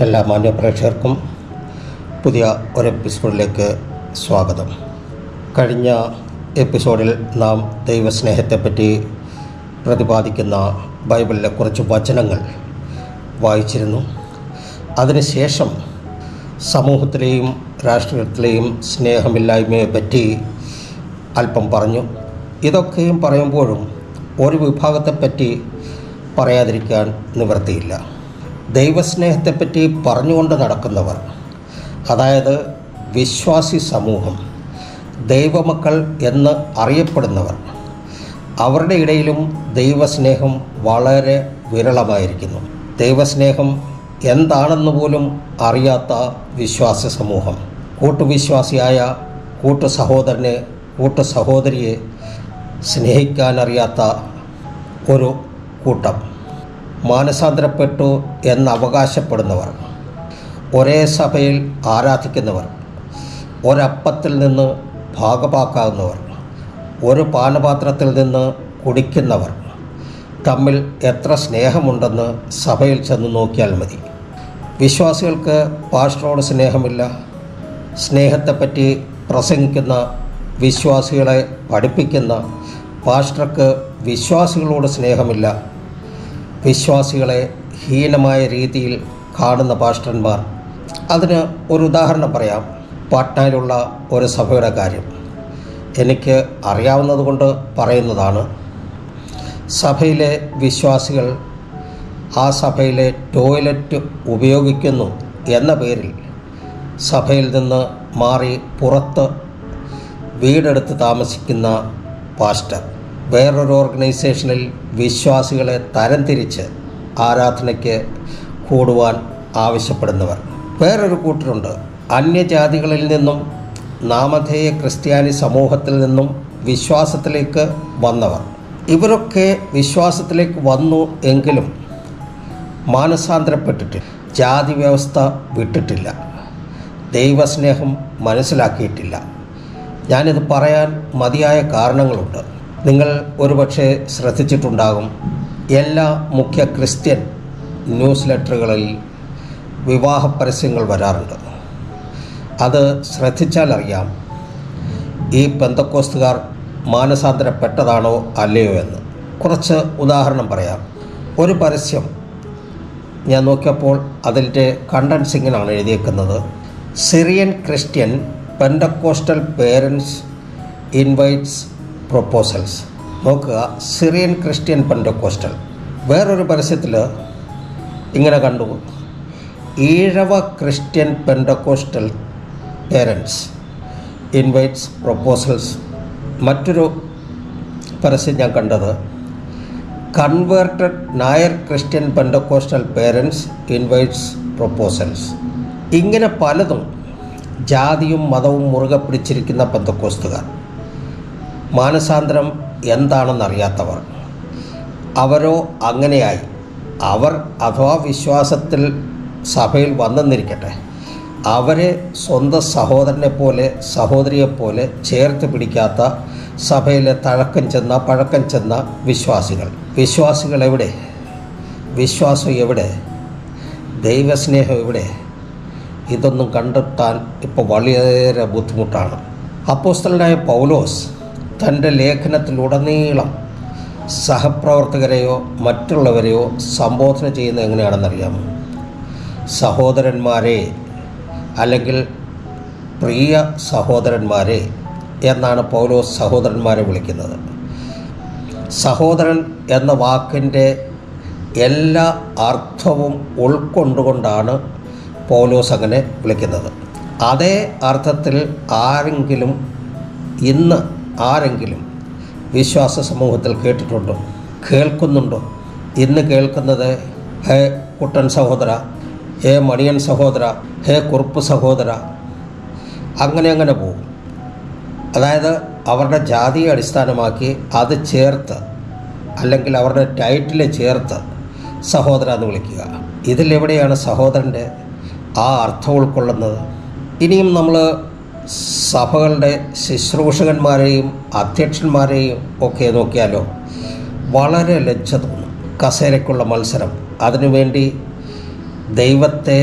എല്ലാ മാന്യപ്രേക്ഷകർക്കും പുതിയ ഒരു എപ്പിസോഡിലേക്ക് സ്വാഗതം. കഴിഞ്ഞ എപ്പിസോഡിൽ നാം ദൈവസ്നേഹത്തെപ്പറ്റി പ്രതിപാദിക്കുന്ന ബൈബിളിലെ കുറച്ച് വചനങ്ങൾ വായിച്ചിരുന്നു. അതിനുശേഷം സമൂഹത്തിലെയും രാഷ്ട്രീയത്തിലെയും സ്നേഹമില്ലായ്മയെപ്പറ്റി അല്പം പറഞ്ഞു. ഇതൊക്കെയും പറയുമ്പോഴും ഒരു വിഭാഗത്തെപ്പറ്റി പറയാതിരിക്കാൻ നിവൃത്തിയില്ല. ദൈവസ്നേഹത്തെപ്പറ്റി പറഞ്ഞുകൊണ്ട് നടക്കുന്നവർ, അതായത് വിശ്വാസി സമൂഹം, ദൈവമക്കൾ എന്ന് അറിയപ്പെടുന്നവർ, അവരുടെ ഇടയിലും ദൈവസ്നേഹം വളരെ വിരളമായിരിക്കുന്നു. ദൈവസ്നേഹം എന്താണെന്ന് പോലും അറിയാത്ത വിശ്വാസ സമൂഹം, കൂട്ടുവിശ്വാസിയായ കൂട്ടു സഹോദരനെ കൂട്ടു സഹോദരിയെ സ്നേഹിക്കാനറിയാത്ത ഒരു കൂട്ടം, മാനസാന്തരപ്പെട്ടു എന്നവകാശപ്പെടുന്നവർ, ഒരേ സഭയിൽ ആരാധിക്കുന്നവർ, ഒരപ്പത്തിൽ നിന്ന് ഭാഗഭാക്കാവുന്നവർ, ഒരു പാനപാത്രത്തിൽ നിന്ന് കുടിക്കുന്നവർ തമ്മിൽ എത്ര സ്നേഹമുണ്ടെന്ന് സഭയിൽ ചെന്ന് നോക്കിയാൽ മതി. വിശ്വാസികൾക്ക് പാസ്റ്ററോട് സ്നേഹമില്ല. സ്നേഹത്തെപ്പറ്റി പ്രസംഗിക്കുന്ന, വിശ്വാസികളെ പഠിപ്പിക്കുന്ന പാസ്റ്റർക്ക് വിശ്വാസികളോട് സ്നേഹമില്ല. വിശ്വാസികളെ ഹീനമായ രീതിയിൽ കാണുന്ന പാസ്റ്റർമാർ. അതിന് ഒരു ഉദാഹരണം പറയാം. പാട്നയിലുള്ള ഒരു സഭയുടെ കാര്യം എനിക്ക് അറിയാവുന്നതുകൊണ്ട് പറയുന്നതാണ്. സഭയിലെ വിശ്വാസികൾ ആ സഭയിലെ ടോയ്ലറ്റ് ഉപയോഗിക്കുന്നു എന്ന പേരിൽ സഭയിൽ നിന്ന് മാറി പുറത്ത് വീടെടുത്ത് താമസിക്കുന്ന പാസ്റ്റർ, വേറൊരു ഓർഗനൈസേഷനിൽ വിശ്വാസികളെ തരംതിരിച്ച് ആരാധനയ്ക്ക് കൂടുവാൻ ആവശ്യപ്പെടുന്നവർ. വേറൊരു കൂട്ടരുണ്ട്, അന്യജാതികളിൽ നിന്നും നാമധേയ ക്രിസ്ത്യാനി സമൂഹത്തിൽ നിന്നും വിശ്വാസത്തിലേക്ക് വന്നവർ. ഇവരൊക്കെ വിശ്വാസത്തിലേക്ക് വന്നു എങ്കിലും മാനസാന്തരപ്പെട്ടിട്ടില്ല, ജാതി വ്യവസ്ഥ വിട്ടിട്ടില്ല, ദൈവസ്നേഹം മനസ്സിലാക്കിയിട്ടില്ല. ഞാനിത് പറയാൻ മതിയായ കാരണങ്ങളുണ്ട്. നിങ്ങൾ ഒരുപക്ഷെ ശ്രദ്ധിച്ചിട്ടുണ്ടാകും, എല്ലാ മുഖ്യ ക്രിസ്ത്യൻ ന്യൂസ് ലെറ്ററുകളിൽ വിവാഹ പരസ്യങ്ങൾ വരാറുണ്ട്. അത് ശ്രദ്ധിച്ചാൽ അറിയാം ഈ പെന്തക്കോസ്തുകാർ മാനസാന്തരപ്പെട്ടതാണോ അല്ലയോ എന്ന്. കുറച്ച് ഉദാഹരണം പറയാം. ഒരു പരസ്യം ഞാൻ നോക്കിയപ്പോൾ അതിൻ്റെ കണ്ടൻസ് ഇങ്ങനെയാണ് എഴുതിയേക്കുന്നത്: Syrian Christian Pentecostal parents invites proposals. നോക്കുക, സിറിയൻ ക്രിസ്ത്യൻ പെന്തക്കോസ്റ്റൽ. വേറൊരു പരസ്യത്തിൽ ഇങ്ങനെ കണ്ടു: Ezhava Christian Pentecostal parents invites proposals. മറ്റൊരു പരസ്യം ഞാൻ കണ്ടത്: converted Nair Christian Pentecostal parents invites proposals. ഇങ്ങനെ പലതും ജാതിയും മതവും മുറുകെ പിടിച്ചിരിക്കുന്ന പെന്തക്കോസ്തുകാർ, മാനസാന്തരം എന്താണെന്നറിയാത്തവർ. അവരോ അങ്ങനെയായി. അവർ അഥവാ വിശ്വാസത്തിൽ സഭയിൽ വന്നെന്നിരിക്കട്ടെ, അവരെ സ്വന്തം സഹോദരനെ പോലെ സഹോദരിയെപ്പോലെ ചേർത്ത് പിടിക്കാത്ത സഭയിലെ പഴക്കം ചെന്ന വിശ്വാസികൾ. വിശ്വാസികൾ എവിടെ? വിശ്വാസം എവിടെ? ദൈവസ്നേഹം എവിടെ? ഇതൊന്നും കണ്ടെത്താൻ ഇപ്പോൾ വളരെ ബുദ്ധിമുട്ടാണ്. അപ്പോസ്തലനായ പൗലോസ് തൻ്റെ ലേഖനത്തിലുടനീളം സഹപ്രവർത്തകരെയോ മറ്റുള്ളവരെയോ സംബോധന ചെയ്യുന്നത് എങ്ങനെയാണെന്നറിയാമോ? സഹോദരന്മാരെ, അല്ലെങ്കിൽ പ്രിയ സഹോദരന്മാരെ എന്നാണ് പൗലോസ് സഹോദരന്മാരെ വിളിക്കുന്നത്. സഹോദരൻ എന്ന വാക്കിൻ്റെ എല്ലാ അർത്ഥവും ഉൾക്കൊണ്ടുകൊണ്ടാണ് പൗലോസ് അങ്ങനെ വിളിക്കുന്നത്. അതേ അർത്ഥത്തിൽ ഇന്ന് ആരെങ്കിലും വിശ്വാസ സമൂഹത്തിൽ കേട്ടിട്ടുണ്ടോ? കേൾക്കുന്നുണ്ടോ? ഇന്ന് കേൾക്കുന്നത് ഹേ കുട്ടൻ സഹോദര, ഹേ മണിയൻ സഹോദര, ഹേ കുറുപ്പ് സഹോദര, അങ്ങനെ പോകും. അതായത് അവരുടെ ജാതിയെ അടിസ്ഥാനമാക്കി അത് ചേർത്ത്, അല്ലെങ്കിൽ അവരുടെ ടൈറ്റിൽ ചേർത്ത് സഹോദര എന്ന് വിളിക്കുക. ഇതിലെവിടെയാണ് സഹോദരൻ്റെ ആ അർത്ഥം ഉൾക്കൊള്ളുന്നത്? ഇനിയും നമ്മൾ സഭകളുടെ ശുശ്രൂഷകന്മാരെയും അധ്യക്ഷന്മാരെയും ഒക്കെ നോക്കിയാലോ, വളരെ ലജ്ജ തോന്നും. കസേരയ്ക്കുള്ള മത്സരം, അതിനുവേണ്ടി ദൈവത്തെ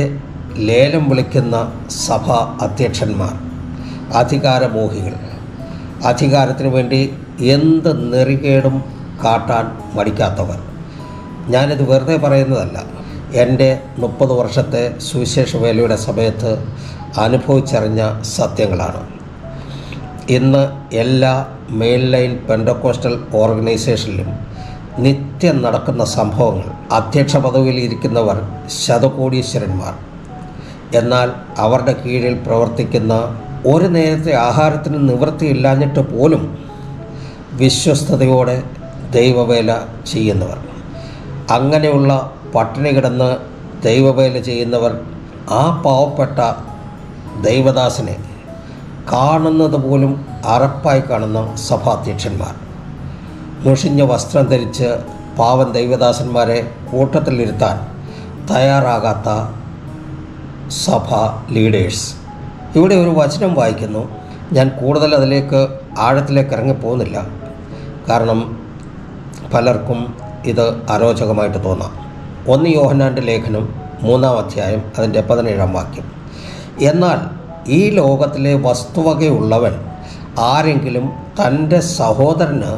ലേലം വിളിക്കുന്ന സഭാ അധ്യക്ഷന്മാർ, അധികാരമോഹികൾ, അധികാരത്തിന് വേണ്ടി എന്ത് നെറികേടും കാട്ടാൻ മടിക്കാത്തവർ. ഞാനിത് വെറുതെ പറയുന്നതല്ല. എൻ്റെ 30 വർഷത്തെ സുവിശേഷ വേലയുടെ സമയത്ത് അനുഭവിച്ചറിഞ്ഞ സത്യങ്ങളാണ്. ഇന്ന് എല്ലാ മെയിൻ ലൈൻ പെൻഡക്കോസ്റ്റൽ ഓർഗനൈസേഷനിലും നിത്യം നടക്കുന്ന സംഭവങ്ങൾ. അധ്യക്ഷ പദവിയിൽ ഇരിക്കുന്നവർ ശതകോടീശ്വരന്മാർ. എന്നാൽ അവരുടെ കീഴിൽ പ്രവർത്തിക്കുന്ന ഒരു നേരത്തെ ആഹാരത്തിന് നിവൃത്തിയില്ലാഞ്ഞിട്ട് പോലും വിശ്വസ്തയോടെ ദൈവവേല ചെയ്യുന്നവർ. അങ്ങനെയുള്ള പട്ടിണി കിടന്ന് ദൈവവേല ചെയ്യുന്നവർ ആ പാവപ്പെട്ട ദൈവദാസനെ കാണുന്നത് പോലും അറപ്പായി കാണുന്ന സഭാധ്യക്ഷന്മാർ. മുഷിഞ്ഞ വസ്ത്രം ധരിച്ച് പാവൻ ദൈവദാസന്മാരെ കൂട്ടത്തിലിരുത്താൻ തയ്യാറാകാത്ത സഭാ ലീഡേഴ്സ്. ഇവിടെ ഒരു വചനം വായിക്കുന്നു. ഞാൻ കൂടുതൽ അതിലേക്ക് ആഴത്തിലേക്ക് ഇറങ്ങിപ്പോകുന്നില്ല, കാരണം പലർക്കും ഇത് അരോചകമായിട്ട് തോന്നാം. 1 യോഹന്നാൻ്റെ ലേഖനം 3-ാം അധ്യായം അതിൻ്റെ 17-ാം വാക്യം. എന്നാൽ ഈ ലോകത്തിലെ വസ്തുവകയുള്ളവൻ ആരെങ്കിലും തൻ്റെ സഹോദരന്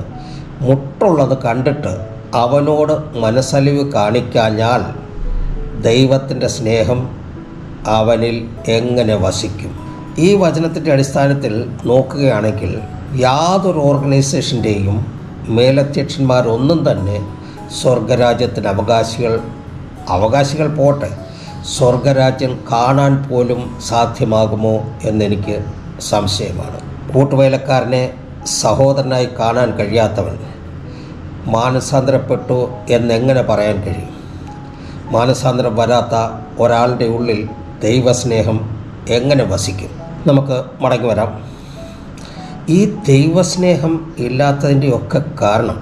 മുട്ടുള്ളത് കണ്ടിട്ട് അവനോട് മനസ്സലിവ് കാണിക്കാഞ്ഞാൽ ദൈവത്തിൻ്റെ സ്നേഹം അവനിൽ എങ്ങനെ വസിക്കും? ഈ വചനത്തിൻ്റെ അടിസ്ഥാനത്തിൽ നോക്കുകയാണെങ്കിൽ യാതൊരു ഓർഗനൈസേഷൻ്റെയും മേലധ്യക്ഷന്മാരൊന്നും തന്നെ സ്വർഗരാജ്യത്തിന് അവകാശികൾ പോട്ടെ, സ്വർഗരാജ്യം കാണാൻ പോലും സാധ്യമാകുമോ എന്നെനിക്ക് സംശയമാണ്. കൂട്ടുവേലക്കാരനെ സഹോദരനായി കാണാൻ കഴിയാത്തവൻ മാനസാന്തരപ്പെട്ടു എന്നെങ്ങനെ പറയാൻ കഴിയും? മാനസാന്തരം വരാത്ത ഒരാളുടെ ഉള്ളിൽ ദൈവസ്നേഹം എങ്ങനെ വസിക്കും? നമുക്ക് മടങ്ങി വരാം. ഈ ദൈവസ്നേഹം ഇല്ലാത്തതിൻ്റെയൊക്കെ കാരണം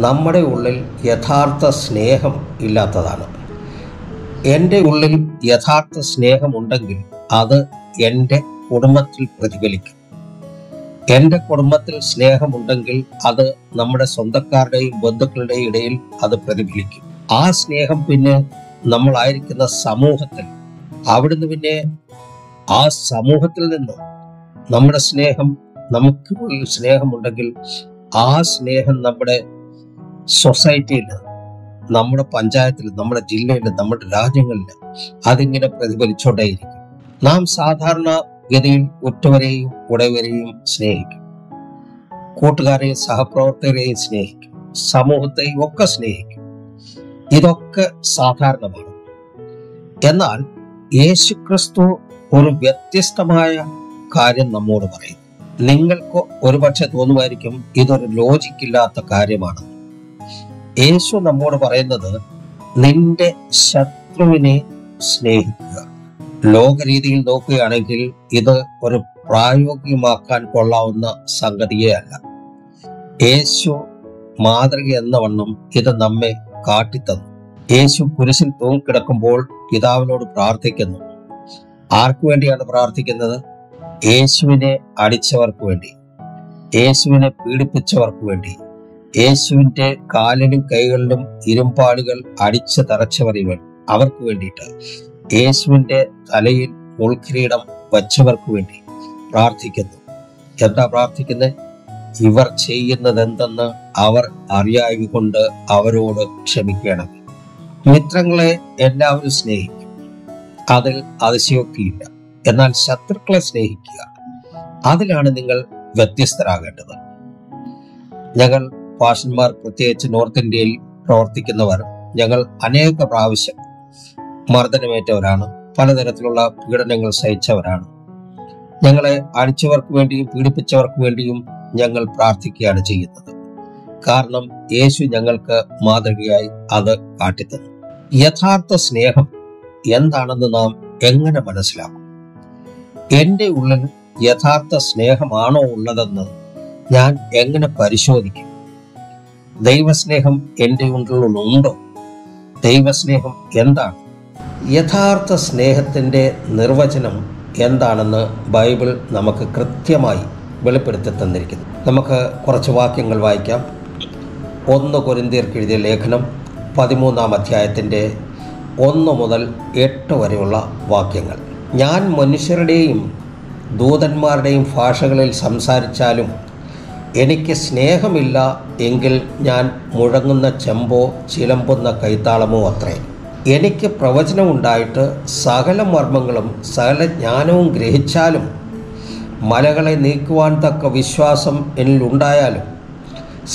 നമ്മുടെ ഉള്ളിൽ യഥാർത്ഥ സ്നേഹം ഇല്ലാത്തതാണ്. എൻ്റെ ഉള്ളിൽ യഥാർത്ഥ സ്നേഹമുണ്ടെങ്കിൽ അത് എൻ്റെ കുടുംബത്തിൽ പ്രതിഫലിക്കും. എൻ്റെ കുടുംബത്തിൽ സ്നേഹമുണ്ടെങ്കിൽ അത് നമ്മുടെ സ്വന്തക്കാരുടെയും ബന്ധുക്കളുടെയും ഇടയിൽ അത് പ്രതിഫലിക്കും. ആ സ്നേഹം പിന്നെ നമ്മളായിരിക്കുന്ന സമൂഹത്തിൽ, അവിടുന്ന് പിന്നെ ആ സമൂഹത്തിൽ നിന്നും നമ്മുടെ സ്നേഹം, നമുക്കുള്ളിൽ സ്നേഹമുണ്ടെങ്കിൽ ആ സ്നേഹം നമ്മുടെ സൊസൈറ്റിയിൽ, നമ്മുടെ പഞ്ചായത്തിൽ, നമ്മുടെ ജില്ലയിൽ, നമ്മുടെ രാജ്യങ്ങളിൽ അതിങ്ങനെ പ്രതിഫലിച്ചുകൊണ്ടേയിരിക്കും. നാം സാധാരണ ഗതിയിൽ ഉറ്റവരെയും ഉടയവരെയും സ്നേഹിക്കും, കൂട്ടുകാരെയും സഹപ്രവർത്തകരെയും സ്നേഹിക്കും, സമൂഹത്തെയും ഒക്കെ സ്നേഹിക്കും. ഇതൊക്കെ സാധാരണമാണ്. എന്നാൽ യേശുക്രിസ്തു ഒരു വ്യത്യസ്തമായ കാര്യം നമ്മോട് പറയും. നിങ്ങൾക്ക് ഒരുപക്ഷെ തോന്നുമായിരിക്കും ഇതൊരു ലോജിക്കില്ലാത്ത കാര്യമാണ്. യേശു നമ്മോട് പറയുന്നത് നിന്റെ ശത്രുവിനെ സ്നേഹിക്കുക. ലോകരീതിയിൽ നോക്കുകയാണെങ്കിൽ ഇത് ഒരു പ്രായോഗികമാക്കാൻ കൊള്ളാവുന്ന സംഗതിയേ അല്ല. യേശു മാതൃക എന്നവണ്ണം ഇത് നമ്മെ കാട്ടിത്തന്നു. യേശു കുരിശിൽ തൂങ്ങിക്കിടക്കുമ്പോൾ പിതാവിനോട് പ്രാർത്ഥിക്കുന്നു. ആർക്കു വേണ്ടിയാണ് പ്രാർത്ഥിക്കുന്നത്? യേശുവിനെ അടിച്ചവർക്ക് വേണ്ടി, യേശുവിനെ പീഡിപ്പിച്ചവർക്ക് വേണ്ടി, യേശുവിന്റെ കാലിലും കൈകളിലും ഇരുമ്പാടുകൾ അടിച്ചു തറച്ചവർ അവർക്ക് വേണ്ടിയിട്ട്, യേശുവിന്റെ തലയിൽ മുൾക്കിരീടം വച്ചവർക്ക് വേണ്ടി പ്രാർത്ഥിക്കുന്നു. എന്താ പ്രാർത്ഥിക്കുന്നത്? ഇവർ ചെയ്യുന്നത് എന്തെന്ന് അവർ അറിയായതുകൊണ്ട് അവരോട് ക്ഷമിക്കണം. മിത്രങ്ങളെ എല്ലാവരും സ്നേഹിക്കും, അതിൽ അതിശയോക്തിയില്ല. എന്നാൽ ശത്രുക്കളെ സ്നേഹിക്കുക, അതിലാണ് നിങ്ങൾ വ്യത്യസ്തരാകേണ്ടത്. ഞങ്ങൾ പാഷന്മാർ, പ്രത്യേകിച്ച് നോർത്ത് ഇന്ത്യയിൽ പ്രവർത്തിക്കുന്നവർ, ഞങ്ങൾ അനേക പ്രാവശ്യം മർദ്ദനമേറ്റവരാണ്, പലതരത്തിലുള്ള പീഡനങ്ങൾ സഹിച്ചവരാണ്. ഞങ്ങളെ അടിച്ചവർക്ക് വേണ്ടിയും പീഡിപ്പിച്ചവർക്ക് വേണ്ടിയും ഞങ്ങൾ പ്രാർത്ഥിക്കുകയാണ് ചെയ്യുന്നത്. കാരണം യേശു ഞങ്ങൾക്ക് മാതൃകയായി അത് കാട്ടിത്തന്നു. യഥാർത്ഥ സ്നേഹം എന്താണെന്ന് നാം എങ്ങനെ മനസ്സിലാക്കും? എൻ്റെ ഉള്ളിൽ യഥാർത്ഥ സ്നേഹമാണോ ഉള്ളതെന്ന് ഞാൻ എങ്ങനെ പരിശോധിക്കും? ദൈവസ്നേഹം എൻ്റെ ഉള്ളിലുണ്ടോ? ദൈവസ്നേഹം എന്താണ്? യഥാർത്ഥ സ്നേഹത്തിൻ്റെ നിർവചനം എന്താണെന്ന് ബൈബിൾ നമുക്ക് കൃത്യമായി വെളിപ്പെടുത്തി തന്നിരിക്കുന്നു. നമുക്ക് കുറച്ച് വാക്യങ്ങൾ വായിക്കാം. 1 കൊരിന്ത്യർക്ക് എഴുതിയ ലേഖനം 13-ാം അധ്യായത്തിൻ്റെ 1 മുതൽ 8 വരെയുള്ള വാക്യങ്ങൾ. ഞാൻ മനുഷ്യരുടെയും ദൂതന്മാരുടെയും ഭാഷകളിൽ സംസാരിച്ചാലും എനിക്ക് സ്നേഹമില്ല എങ്കിൽ ഞാൻ മുഴങ്ങുന്ന ചെമ്പോ ചിലമ്പുന്ന കൈത്താളമോ അത്രേ. എനിക്ക് പ്രവചനമുണ്ടായിട്ട് സകല മർമ്മങ്ങളും സകല ജ്ഞാനവും ഗ്രഹിച്ചാലും മലകളെ നീക്കുവാൻ തക്ക വിശ്വാസം എന്നിലുണ്ടായാലും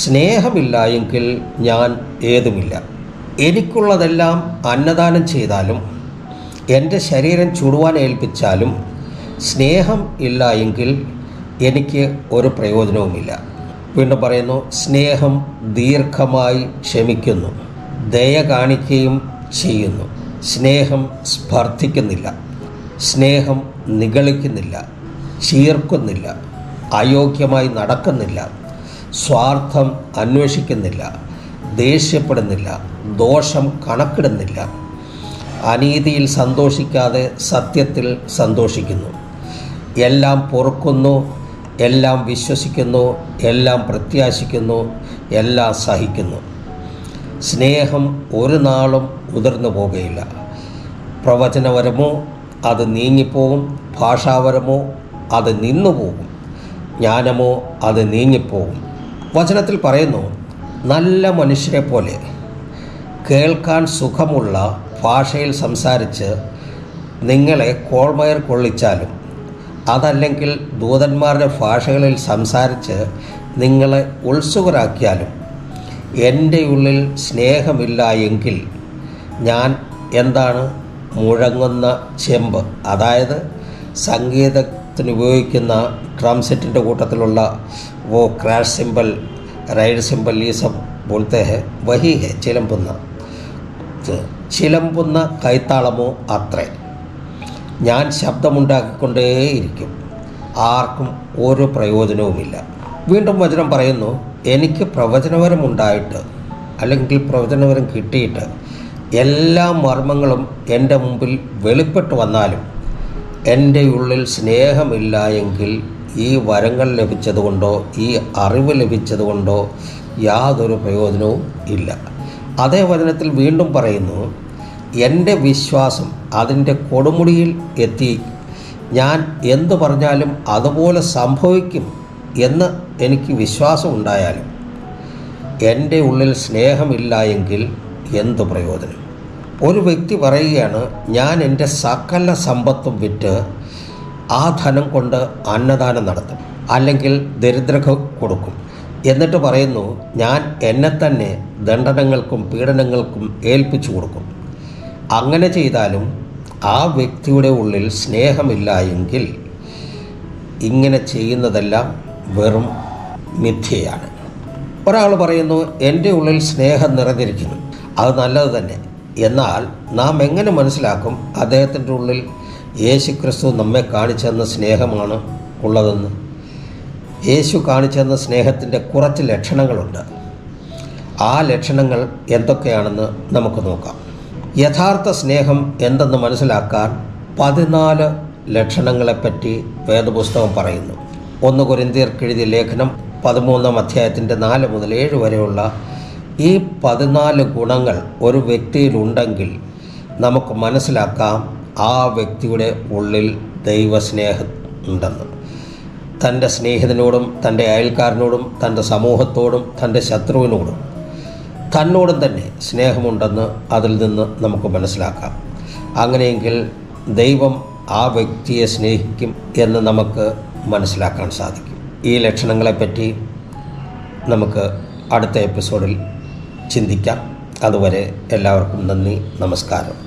സ്നേഹമില്ല എങ്കിൽ ഞാൻ ഏതുമില്ല. എനിക്കുള്ളതെല്ലാം അന്നദാനം ചെയ്താലും എൻ്റെ ശരീരം ചുടുവാൻ ഏൽപ്പിച്ചാലും സ്നേഹം ഇല്ല എങ്കിൽ എനിക്ക് ഒരു പ്രയോജനവുമില്ല. വീണ്ടും പറയുന്നു, സ്നേഹം ദീർഘമായി ക്ഷമിക്കുന്നു, ദയ കാണിക്കുകയും ചെയ്യുന്നു. സ്നേഹം സ്പർദ്ധിക്കുന്നില്ല, സ്നേഹം നിഗളിക്കുന്നില്ല, ചീർക്കുന്നില്ല, അയോഗ്യമായി നടക്കുന്നില്ല, സ്വാർത്ഥം അന്വേഷിക്കുന്നില്ല, ദേഷ്യപ്പെടുന്നില്ല, ദോഷം കണക്കിടുന്നില്ല, അനീതിയിൽ സന്തോഷിക്കാതെ സത്യത്തിൽ സന്തോഷിക്കുന്നു, എല്ലാം പൊറുക്കുന്നു, എല്ലാം വിശ്വസിക്കുന്നു, എല്ലാം പ്രത്യാശിക്കുന്നു, എല്ലാം സഹിക്കുന്നു. സ്നേഹം ഒരു നാളും ഉതിർന്നു പോകുകയില്ല. പ്രവചനപരമോ അത് നീങ്ങിപ്പോകും, ഭാഷാപരമോ അത് നിന്നുപോകും, ജ്ഞാനമോ അത് നീങ്ങിപ്പോകും. വചനത്തിൽ പറയുന്നു, നല്ല മനുഷ്യരെ പോലെ കേൾക്കാൻ സുഖമുള്ള ഭാഷയിൽ സംസാരിച്ച് നിങ്ങളെ കോൾമയർ കൊള്ളിച്ചാലും, അതല്ലെങ്കിൽ ദൂതന്മാരുടെ ഭാഷകളിൽ സംസാരിച്ച് നിങ്ങളെ ഉത്സുകരാക്കിയാലും എൻ്റെ ഉള്ളിൽ സ്നേഹമില്ല എങ്കിൽ ഞാൻ എന്താണ്? മുഴങ്ങുന്ന ചെമ്പ്. അതായത് സംഗീതത്തിന് ഉപയോഗിക്കുന്ന ഡ്രം സെറ്റിൻ്റെ കൂട്ടത്തിലുള്ള वो क्रैश सिंबल राइड सिंबल ये सब बोलते हैं, वही है ചിലമ്പുന്ന കൈത്താളമോ അത്രേ. ഞാൻ ശബ്ദമുണ്ടാക്കിക്കൊണ്ടേയിരിക്കും, ആർക്കും ഒരു പ്രയോജനവുമില്ല. വീണ്ടും വചനം പറയുന്നു, എനിക്ക് പ്രവചനപരമുണ്ടായിട്ട് അല്ലെങ്കിൽ പ്രവചനപരം കിട്ടിയിട്ട് എല്ലാ മർമ്മങ്ങളും എൻ്റെ മുമ്പിൽ വെളിപ്പെട്ട് വന്നാലും എൻ്റെ ഉള്ളിൽ സ്നേഹമില്ല എങ്കിൽ ഈ വരങ്ങൾ ലഭിച്ചതുകൊണ്ടോ ഈ അറിവ് ലഭിച്ചതുകൊണ്ടോ യാതൊരു പ്രയോജനവും ഇല്ല. അതേ വചനത്തിൽ വീണ്ടും പറയുന്നു, എൻ്റെ വിശ്വാസം അതിൻ്റെ കൊടുമുടിയിൽ എത്തി ഞാൻ എന്തു പറഞ്ഞാലും അതുപോലെ സംഭവിക്കും എന്ന് എനിക്ക് വിശ്വാസം ഉണ്ടായാലും എൻ്റെ ഉള്ളിൽ സ്നേഹമില്ല എങ്കിൽ എന്തു പ്രയോജനം? ഒരു വ്യക്തി പറയുകയാണ്, ഞാൻ എൻ്റെ സകല സമ്പത്തും വിറ്റ് ആ ധനം കൊണ്ട് അന്നദാനം നടത്തും, അല്ലെങ്കിൽ ദരിദ്രർക്ക് കൊടുക്കും. എന്നിട്ട് പറയുന്നു, ഞാൻ എന്നെ തന്നെ ദണ്ഡനങ്ങൾക്കും പീഡനങ്ങൾക്കും ഏൽപ്പിച്ചു കൊടുക്കും. അങ്ങനെ ചെയ്താലും ആ വ്യക്തിയുടെ ഉള്ളിൽ സ്നേഹമില്ല എങ്കിൽ ഇങ്ങനെ ചെയ്യുന്നതെല്ലാം വെറും മിഥ്യയാണ്. ഒരാൾ പറയുന്നു, എൻ്റെ ഉള്ളിൽ സ്നേഹം നിറഞ്ഞിരിക്കുന്നു, അത് നല്ലത് തന്നെ. എന്നാൽ നാം എങ്ങനെ മനസ്സിലാക്കും അദ്ദേഹത്തിൻ്റെ ഉള്ളിൽ യേശുക്രിസ്തു നമ്മെ കാണിച്ചെന്ന സ്നേഹമാണ് ഉള്ളതെന്ന്? യേശു കാണിച്ചെന്ന സ്നേഹത്തിൻ്റെ കുറച്ച് ലക്ഷണങ്ങളുണ്ട്. ആ ലക്ഷണങ്ങൾ എന്തൊക്കെയാണെന്ന് നമുക്ക് നോക്കാം. യഥാർത്ഥ സ്നേഹം എന്തെന്ന് മനസ്സിലാക്കാൻ 14 ലക്ഷണങ്ങളെപ്പറ്റി വേദപുസ്തകം പറയുന്നു. 1 കൊരിന്ത്യർക്ക് എഴുതിയ ലേഖനം 13-ാം അധ്യായത്തിൻ്റെ 4 മുതൽ 7 വരെയുള്ള ഈ 14 ഗുണങ്ങൾ ഒരു വ്യക്തിയിലുണ്ടെങ്കിൽ നമുക്ക് മനസ്സിലാക്കാം ആ വ്യക്തിയുടെ ഉള്ളിൽ ദൈവസ്നേഹം ഉണ്ടെന്ന്. തൻ്റെ സ്നേഹിതനോടും തൻ്റെ അയൽക്കാരനോടും തൻ്റെ സമൂഹത്തോടും തൻ്റെ ശത്രുവിനോടും തന്നോടും തന്നെ സ്നേഹമുണ്ടെന്ന് അതിൽ നിന്ന് നമുക്ക് മനസ്സിലാക്കാം. അങ്ങനെയെങ്കിൽ ദൈവം ആ വ്യക്തിയെ സ്നേഹിക്കും എന്ന് നമുക്ക് മനസ്സിലാക്കാൻ സാധിക്കും. ഈ ലക്ഷണങ്ങളെപ്പറ്റി നമുക്ക് അടുത്ത എപ്പിസോഡിൽ ചിന്തിക്കാം. അതുവരെ എല്ലാവർക്കും നന്ദി, നമസ്കാരം.